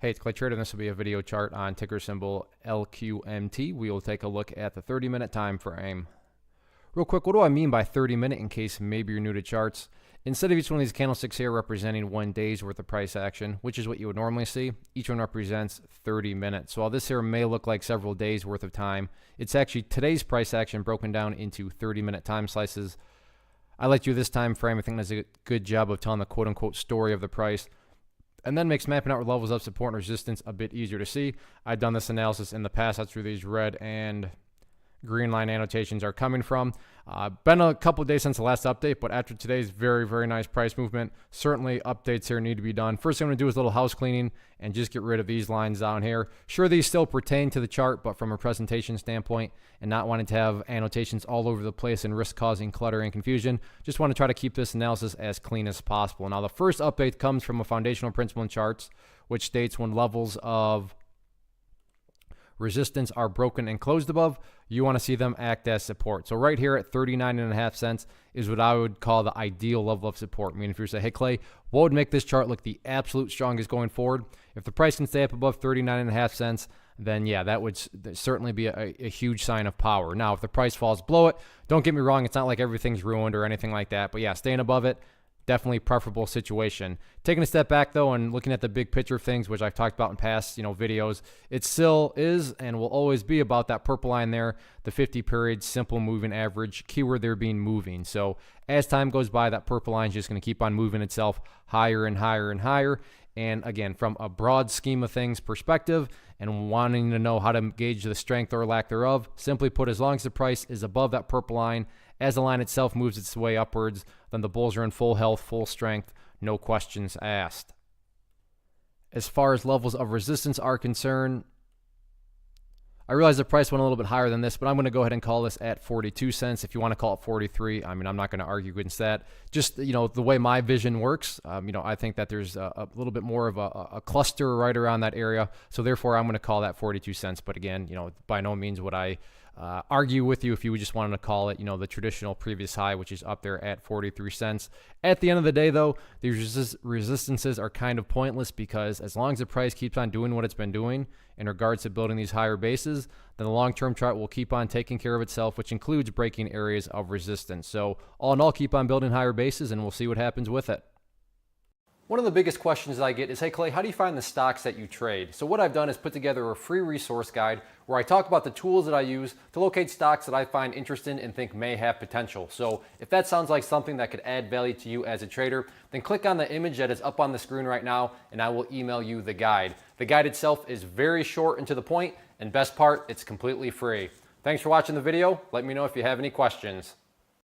Hey, it's Clay Trader, and this will be a video chart on ticker symbol LQMT. We will take a look at the 30-minute time frame. Real quick, what do I mean by 30-minute in case maybe you're new to charts? Instead of each one of these candlesticks here representing 1 day's worth of price action, which is what you would normally see, each one represents 30 minutes. So while this here may look like several days worth of time, it's actually today's price action broken down into 30-minute time slices. I like to do this time frame. I think that's a good job of telling the quote-unquote story of the price, and then makes mapping out levels of support and resistance a bit easier to see. I've done this analysis in the past. That's where these red and green line annotations are coming from. Been a couple of days since the last update, but after today's very nice price movement, certainly updates here need to be done. First thing I'm going to do is a little house cleaning and just get rid of these lines down here. Sure, these still pertain to the chart, but from a presentation standpoint and not wanting to have annotations all over the place and risk causing clutter and confusion, just want to try to keep this analysis as clean as possible. Now, the first update comes from a foundational principle in charts, which states when levels of resistance are broken and closed above, you want to see them act as support. So right here at 39.5 cents is what I would call the ideal level of support. I mean, if you say, hey Clay, what would make this chart look the absolute strongest going forward? If the price can stay up above 39.5 cents, then yeah, that would certainly be a huge sign of power. Now, if the price falls below it, don't get me wrong, it's not like everything's ruined or anything like that, but yeah, staying above it, definitely preferable situation. Taking a step back though and looking at the big picture of things, which I've talked about in past videos, it still is and will always be about that purple line there, the 50 period simple moving average, keyword there being moving. So as time goes by, that purple line is just going to keep on moving itself higher and higher and higher. And again, from a broad scheme of things perspective and wanting to know how to gauge the strength or lack thereof, simply put, as long as the price is above that purple line, as the line itself moves its way upwards, then the bulls are in full health, full strength, no questions asked. As far as levels of resistance are concerned, I realize the price went a little bit higher than this, but I'm going to go ahead and call this at 42 cents. If you want to call it 43, I mean, I'm not going to argue against that. Just, the way my vision works, I think that there's a little bit more of a cluster right around that area. So therefore, I'm going to call that 42 cents. But again, by no means would I argue with you if you just wanted to call it, the traditional previous high, which is up there at 43 cents. At the end of the day, though, these resistances are kind of pointless because as long as the price keeps on doing what it's been doing in regards to building these higher bases, then the long-term chart will keep on taking care of itself, which includes breaking areas of resistance. So all in all, keep on building higher bases and we'll see what happens with it. One of the biggest questions that I get is, hey Clay, how do you find the stocks that you trade? So what I've done is put together a free resource guide where I talk about the tools that I use to locate stocks that I find interesting and think may have potential. So if that sounds like something that could add value to you as a trader, then click on the image that is up on the screen right now and I will email you the guide. The guide itself is very short and to the point, and best part, it's completely free. Thanks for watching the video. Let me know if you have any questions.